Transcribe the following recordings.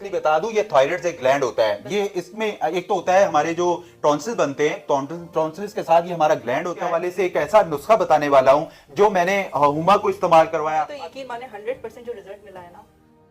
बता दूं, ये थायराइड एक ग्लैंड होता है। ये इसमें एक तो होता है हमारे जो टॉन्सिल बनते हैं, टॉन्सिल्स के साथ ये हमारा ग्लैंड होता है। वाले से एक ऐसा नुस्खा बताने वाला हूं जो मैंने हुमा को इस्तेमाल करवाया, तो यकीन माने 100% जो रिजल्ट मिला है ना,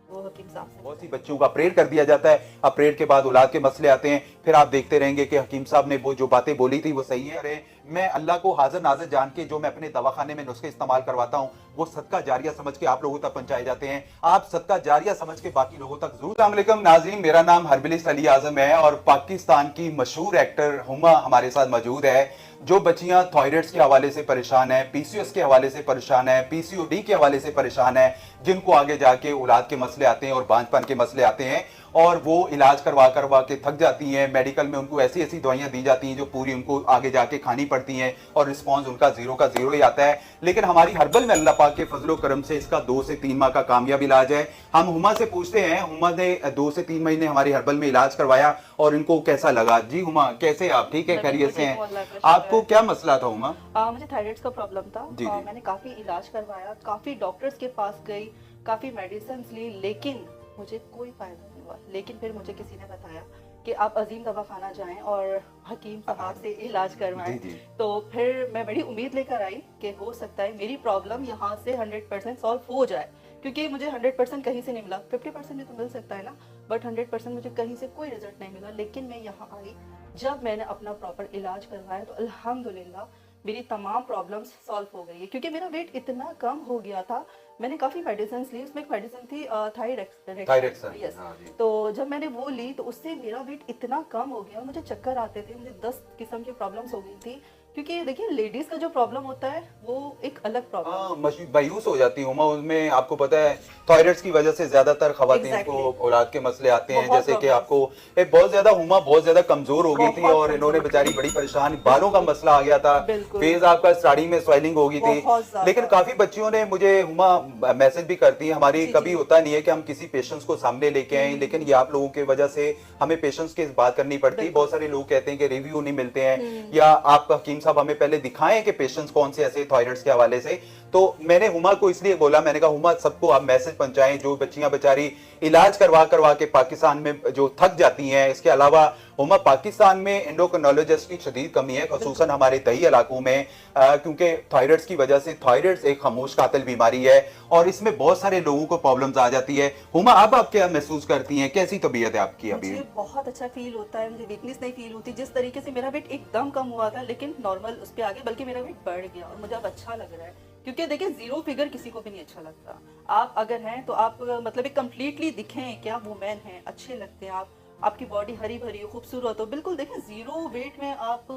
वो हकीम साहब से। बहुत सी बच्चियों का ऑपरेट कर दिया जाता है, ऑपरेट के बाद औलाद के मसले आते हैं, फिर आप देखते रहेंगे कि हकीम साहब ने वो जो बातें बोली थी वो सही है। अरे मैं अल्लाह को हाजिर नाजिर जान के जो मैं अपने दवाखाने में नुस्खे इस्तेमाल करवाता हूँ वो सदका जारिया समझ के आप लोगों तक पहुंचाए जाते हैं। आप सदका जारिया समझ के बाकी लोगों तक जरूर। अस्सलाम वालेकुम नाज़रीन, मेरा नाम हरबिलिस अली आजम है और पाकिस्तान की मशहूर एक्टर हुमा हमारे साथ मौजूद है। जो बच्चियां थायराइड्स के हवाले से परेशान है, पीसीओएस के हवाले से परेशान है, पीसीओडी के हवाले से परेशान है, जिनको आगे जाके औलाद के मसले आते हैं और बांझपन के मसले आते हैं और वो इलाज करवा करवा के थक जाती हैं, मेडिकल में उनको ऐसी ऐसी दवाइयां दी जाती हैं जो पूरी उनको आगे जाके खानी पड़ती हैं और रिस्पॉन्स उनका जीरो का जीरो ही आता है। लेकिन हमारी हर्बल में अल्लाह पाक के फजलो करम से इसका 2 से 3 माह का कामयाब इलाज है। हम हुमा से पूछते हैं, हुमा ने 2 से 3 महीने हमारी हर्बल में इलाज करवाया और इनको कैसा लगा। जी हुमा, कैसे आप? ठीक है, खैरियत से हैं? आपको क्या मसला था हुमा? मुझे थायराइड का प्रॉब्लम था। मैंने काफी इलाज करवाया, काफी डॉक्टर्स के पास गई, काफी मेडिसिन ली, लेकिन मुझे कोई फायदा नहीं हुआ। लेकिन फिर मुझे किसी ने बताया कि आप अजीम दवाखाना जाएं और हकीम साहब से इलाज करवाएं। तो फिर मैं बड़ी उम्मीद लेकर आई कि हो सकता है मेरी प्रॉब्लम यहाँ से 100% सॉल्व हो जाए, क्योंकि मुझे 100% कहीं से नहीं मिला। 50% में तो मिल सकता है ना, बट 100% मुझे कहीं से कोई रिजल्ट नहीं मिला। लेकिन मैं यहाँ आई, जब मैंने अपना प्रॉपर इलाज करवाया तो अल्हम्दुलिल्लाह मेरी तमाम प्रॉब्लम्स सॉल्व हो गई है, क्योंकि मेरा वेट इतना कम हो गया था। मैंने काफ़ी मेडिसिन ली, उसमें एक मेडिसिन थी थायराइड, यस। तो जब मैंने वो ली तो उससे मेरा वेट इतना कम हो गया, मुझे चक्कर आते थे, मुझे 10 किस्म की प्रॉब्लम्स हो गई थी। क्योंकि देखिए लेडीज का जो प्रॉब्लम होता है वो एक अलग प्रॉब्लम मायूस हो जाती हूँ उसमें। आपको पता है थायराइड्स की वजह से ज्यादातर खवातीन को औलाद के मसले आते हैं, जैसे कि आपको बहुत ज्यादा हुमा बहुत ज्यादा कमजोर हो गई थी और इन्होंने बेचारी बड़ी परेशान, बालों का मसला आ गया था, फेज आपका साड़ी में स्वेलिंग हो गई थी। लेकिन काफी बच्चियों ने मुझे हुमा मैसेज भी करती है। हमारी कभी होता नहीं है कि हम किसी पेशेंट्स को सामने लेके आए, लेकिन ये आप लोगों की वजह से हमें पेशेंट्स की बात करनी पड़ती है। बहुत सारे लोग कहते हैं कि रिव्यू नहीं मिलते हैं या आप हकीम साहब हमें पहले दिखाएं कि पेशेंट्स कौन से ऐसे थायराइड्स के हवाले से। तो मैंने हुमा को इसलिए बोला, मैंने कहा हुमा सबको आप मैसेज पहुंचाएं जो बच्चियां बेचारी इलाज करवा करवा के पाकिस्तान में जो थक जाती हैं। इसके अलावा हुमा पाकिस्तान में एंडोक्रिनोलॉजिस्ट की शदीद कमी है, खुसूसन हमारे दही इलाकों में, क्योंकि थायराइड्स की वजह से थायराइड्स एक खामोश कातिल बीमारी है और इसमें बहुत सारे लोगों को प्रॉब्लम्स आ जाती है। हुमा अब आप क्या महसूस करती हैं, कैसी तबीयत है आपकी अभी? मुझे बहुत अच्छा फील होता है, मुझे वीकनेस नहीं फील होती। जिस तरीके से मेरा वेट एकदम कम हुआ था लेकिन नॉर्मल उस पर आ गया, बल्कि मेरा वेट बढ़ गया और मुझे अब अच्छा लग रहा है। क्योंकि देखिए जीरो फिगर किसी को भी नहीं अच्छा लगता। आप अगर हैं तो आप मतलब एक कम्प्लीटली दिखें, क्या वुमेन हैं, अच्छे लगते हैं आप, आपकी बॉडी हरी भरी खूबसूरत हो, बिल्कुल देखें जीरो वेट में आप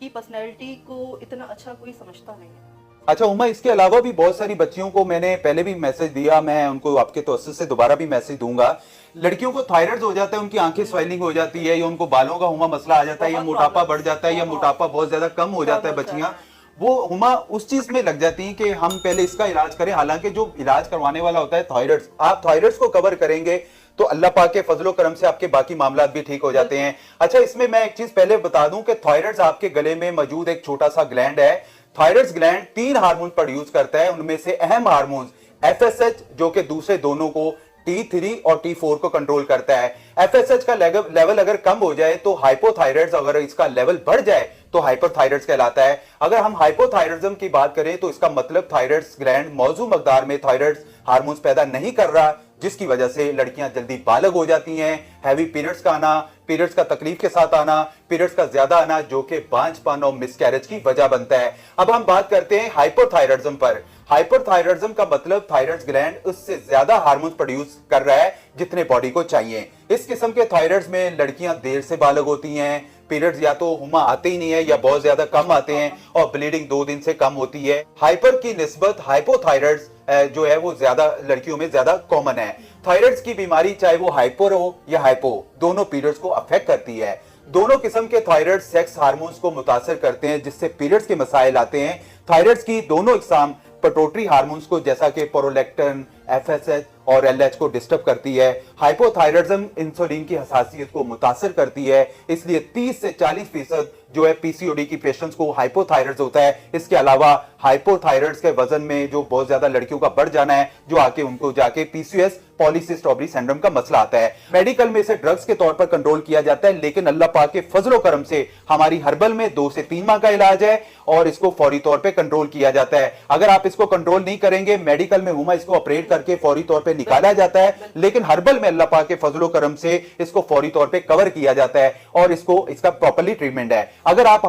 की पर्सनैलिटी को इतना अच्छा कोई समझता नहीं है। अच्छा हुमा, इसके अलावा भी बहुत सारी बच्चियों को मैंने पहले भी मैसेज दिया, मैं उनको आपके तवज्जुह से दोबारा भी मैसेज दूंगा। लड़कियों को थायराइड हो जाता है, उनकी आंखें स्वेलिंग हो जाती है या उनको बालों का हुमा मसला आ जाता है या मोटापा बढ़ जाता है या मोटापा बहुत ज्यादा कम हो जाता है। बच्चियां वो हुमा उस चीज में लग जाती हैं कि हम पहले इसका इलाज करें, हालांकि जो इलाज करवाने वाला होता है थायराइड्स, आप थायराइड्स को कवर करेंगे तो अल्लाह पाक के फजलो करम से आपके बाकी मामला भी ठीक हो जाते हैं। अच्छा, इसमें मैं एक चीज पहले बता दूं कि थायराइड्स आपके गले में मौजूद एक छोटा सा ग्लैंड है। थायराइड्स ग्लैंड 3 हार्मोन प्रोड्यूस करता है, उनमें से अहम हार्मोन एफएसएच जो कि दूसरे दोनों को T3 और T4 को कंट्रोल करता है। एफएसएच का लेवल अगर कम हो जाए तो हाइपोथायराइड्स, अगर इसका लेवल बढ़ जाए तो हाइपरथायराइड्स कहलाता है। अगर हम हाइपोथायराइडिज्म की बात करें तो इसका मतलब थायराइड्स ग्लैंड मौजू मकदार में थायराइड्स हार्मोन्स पैदा नहीं कर रहा, जिसकी वजह से लड़कियां जल्दी बालग हो जाती हैं। हैवी पीरियड्स का आना, पीरियड्स का तकलीफ के साथ आना, पीरियड्स का ज्यादा आना जो कि बांझपन और मिसकैरेज की वजह बनता है। अब हम बात करते हैं हाइपोथायराइडिज्म पर। हाइपरथायराइडिज्म का मतलब थायराइड्स ग्लैंड उससे ज्यादा हार्मोन प्रोड्यूस कर रहा है जितने बॉडी को चाहिए। इस किस्म के थायराइड्स में लड़कियां देर से बालग होती हैं, पीरियड्स या तो हुमा आते ही नहीं है या बहुत ज्यादा कम आते हैं और ब्लीडिंग 2 दिन से कम होती है। हाइपर की निस्बत हाइपोथायराइड्स जो है वो ज्यादा लड़कियों में ज्यादा कॉमन है। थायराइड्स की बीमारी चाहे वो हाइपर हो या हाइपो, दोनों पीरियड्स को अफेक्ट करती है। दोनों किस्म के थायराइड सेक्स हार्मोन्स को मुतासर करते हैं, जिससे पीरियड्स के मसाइल आते हैं। थायराइड्स की दोनों इकसाम पिट्यूटरी हार्मोन्स को जैसा कि प्रोलैक्टिन, एफएसएच और एलएच को डिस्टर्ब करती है। हाइपोथायराइडिज्म इंसुलिन की हसासियत को मुतासर करती है, इसलिए 30 से 40% जो है पीसीओडी की पेशेंट्स को हाइपोथायराइड होता है। इसके अलावा हाइपोथायराइड्स के वजन में जो बहुत ज्यादा लड़कियों का बढ़ जाना है, जो आके उनको जाके पीसीओएस पॉलीसिस्टिक ओवरी सिंड्रोम का मसला आता है। मेडिकल में इसे ड्रग्स के तौर पर कंट्रोल किया जाता है, लेकिन अल्लाह पाक के फजलो करम से हमारी हर्बल में 2 से 3 माह का इलाज है और इसको फौरी तौर पे कंट्रोल किया जाता है। अगर आप इसको कंट्रोल नहीं करेंगे, मेडिकल में हुमा इसको ऑपरेट करके फौरी तौर पे निकाला जाता है, लेकिन हर्बल में अल्लाह पाक के फजलो करम से इसको फौरी तौर पे कवर किया जाता है और इसका प्रॉपर्ली ट्रीटमेंट है। अगर आप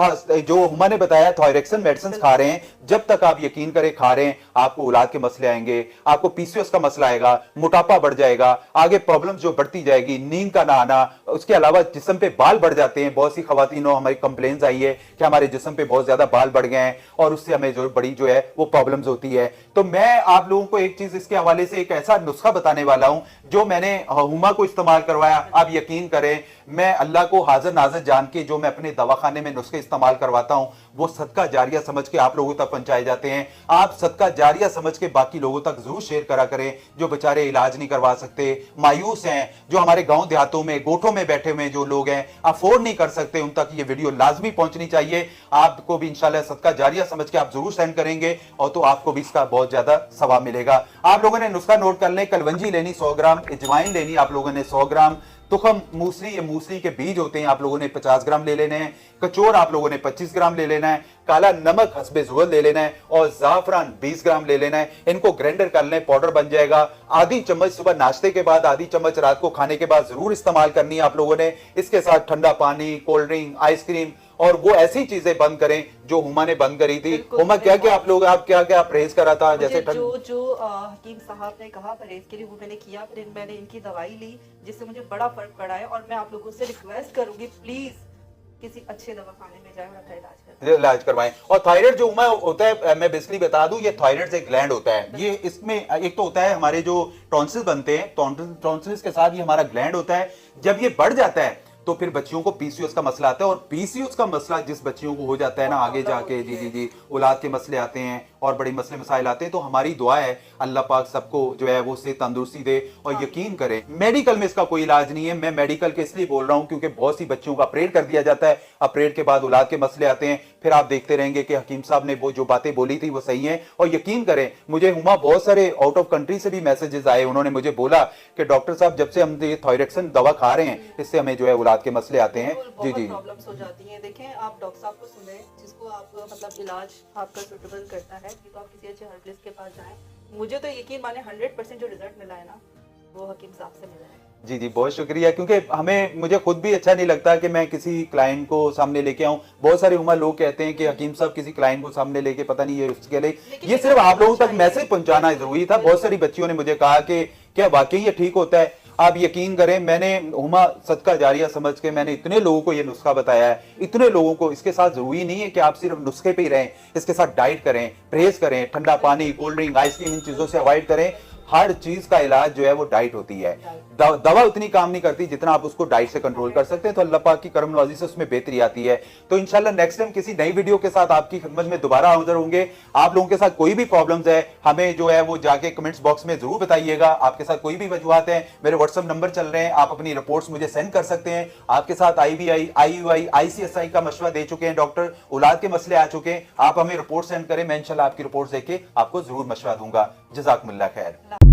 जो हुमा ने बताया थायरेक्सिन मेडिसिन खा रहे हैं, जब तक आप यकीन करें खा रहे हैं, आपको औलाद के मसले आएंगे, आपको पीसीओएस का मसला आएगा, मोटापा बढ़ जाएगा, आगे प्रॉब्लम जो बढ़ती जाएगी, नींद का ना आना, उसके अलावा जिस्म पे बाल बढ़ जाते हैं। बहुत सी खवातीनों हमारी कंप्लेंट्स आई है कि हमारे जिस्म पे बहुत ज्यादा बाल बढ़ गए हैं और उससे हमें जो बड़ी जो है वो प्रॉब्लम्स होती है। तो मैं आप लोगों को एक चीज इसके हवाले से एक ऐसा नुस्खा बताने वाला हूं जो मैंने हुमा को इस्तेमाल करवाया। आप यकीन करें, मैं अल्लाह को हाजिर नाजिर जान के जो मैं अपने दवाखाने में नुस्खे इस्तेमाल करवाता हूं, वो सदका जारिया समझ के आप लोगों तक पहुंचाए जाते हैं। आप सदका जारिया समझ के बाकी लोगों तक जरूर शेयर करा करें जो बेचारे इलाज नहीं करवा सकते, मायूस हैं, जो हमारे गांव देहातों में गोठों में बैठे हुए जो लोग हैं, अफोर्ड नहीं कर सकते, उन तक ये वीडियो लाजमी पहुंचनी चाहिए। आपको भी इंशाल्लाह सदका जारिया समझ के आप जरूर सेंड करेंगे और तो आपको भी इसका बहुत ज्यादा सवाब मिलेगा। आप लोगों ने नुस्खा नोट कर लें। कलवंजी लेनी 100 ग्राम, अजवाइन लेनी आप लोगों ने 100 ग्राम, तुखम मूसली, ये मूसली के बीज होते हैं, आप लोगों ने 50 ग्राम ले लेने हैं, कचोर आप लोगों ने 25 ग्राम ले लेना है, काला नमक हस्बे ज़रूरत ले लेना है और जाफरान 20 ग्राम ले लेना है। इनको ग्राइंडर कर लें, पाउडर बन जाएगा। आधी चम्मच सुबह नाश्ते के बाद, आधी चम्मच रात को खाने के बाद जरूर इस्तेमाल करनी है आप लोगों ने। इसके साथ ठंडा पानी, कोल्ड ड्रिंक, आइसक्रीम और वो ऐसी चीजें बंद करें जो हुमा ने बंद करी थी। हुमा क्या क्या आप क्या परहेज करा था? जैसे जो हकीम साहब ने कहा परहेज के लिए वो मैंने किया, फिर मैंने इनकी दवाई ली जिससे मुझे बड़ा फर्क पड़ा है। और मैं आप लोगों से रिक्वेस्ट करूंगी, प्लीज किसी अच्छे दवाखाने में जाए और अपना इलाज करवाएं। और थायराइड जो हुमा होता है, मैं बेसिकली बता दूं, ये थायराइड एक ग्लैंड होता है। ये इसमें एक तो होता है हमारे जो टॉन्सिल्स बनते हैं, टॉन्सिल्स के साथ ये हमारा ग्लैंड होता है। जब ये बढ़ जाता है तो फिर बच्चियों को पीसीओएस का मसला आता है और पीसीओएस का मसला जिस बच्चियों को हो जाता है ना, आगे जाके जी औलाद के मसले आते हैं और बड़े मसले मसाइल आते हैं। तो हमारी दुआ है अल्लाह पाक सबको जो है वो से तंदुरुस्ती दे। और यकीन करें, मेडिकल में इसका कोई इलाज नहीं है। मैं मेडिकल के इसलिए बोल रहा हूं क्योंकि बहुत सी बच्चियों का ऑपरेट कर दिया जाता है, ऑपरेट के बाद औलाद के मसले आते हैं, फिर आप देखते रहेंगे कि हकीम साहब ने वो जो बातें बोली थी वो सही है। और यकीन करें, मुझे हुमा बहुत सारे आउट ऑफ कंट्री से भी मैसेजेस आए, उन्होंने मुझे बोला कि डॉक्टर साहब जब से हम ये थायरेक्सिन दवा खा रहे हैं, इससे हमें जो है औलाद के मसले आते हैं। जी प्रॉब्लम्स हो जाती हैं। देखें, आप डॉक्टर साहब को सुने, जिसको आप मतलब इलाज आपका सुटेबल करता है, तो आप किसी अच्छे हर्बलिस्ट के पास जाएं। मुझे तो यकीन माने 100% जो रिजल्ट मिला है ना, वो हकीम साहब से मिला है। जी बहुत शुक्रिया। क्योंकि मुझे खुद भी अच्छा नहीं लगता कि मैं किसी क्लाइंट को सामने लेके आऊं। बहुत सारे हुमा लोग कहते हैं कि हकीम साहब किसी क्लाइंट को सामने लेके पता नहीं ये उसके लिए, ये सिर्फ आप लोगों तक मैसेज पहुंचाना जरूरी था। बहुत सारी बच्चियों ने मुझे कहा कि क्या वाकई ये ठीक होता है? आप यकीन करें, मैंने हुमा सदका जारिया समझ के मैंने इतने लोगों को ये नुस्खा बताया है, इतने लोगों को। इसके साथ जरूरी नहीं है कि आप सिर्फ नुस्खे पे ही रहें, इसके साथ डाइट करें, परहेज करें, ठंडा पानी, कोल्ड ड्रिंक, आइसक्रीम, इन चीजों से अवॉइड करें। हर चीज का इलाज जो है वो डाइट होती है। दवा उतनी काम नहीं करती जितना आप उसको डाइट से कंट्रोल कर सकते हैं। तो अल्लाह पाक की करम नवाजी से उसमें बेहतरी आती है। तो इंशाल्लाह नेक्स्ट टाइम किसी नई वीडियो के साथ आपकी खिदमत में दोबारा हाजिर होंगे। आप लोगों के साथ कोई भी प्रॉब्लम्स है, हमें जो है वो जाके कमेंट्स बॉक्स में जरूर बताइएगा। आपके साथ कोई भी वजूहात है, मेरे व्हाट्सएप नंबर चल रहे हैं, आप अपनी रिपोर्ट्स मुझे सेंड कर सकते हैं। आपके साथ IVI, IUI, ICSI का मशवरा दे चुके हैं डॉक्टर, औलाद के मसले आ चुके हैं। आप हमें रिपोर्ट सेंड करें, मैं इंशाल्लाह आपकी रिपोर्ट देके आपको जरूर मशवरा दूंगा। जज़ाकुमुल्लाह खैर।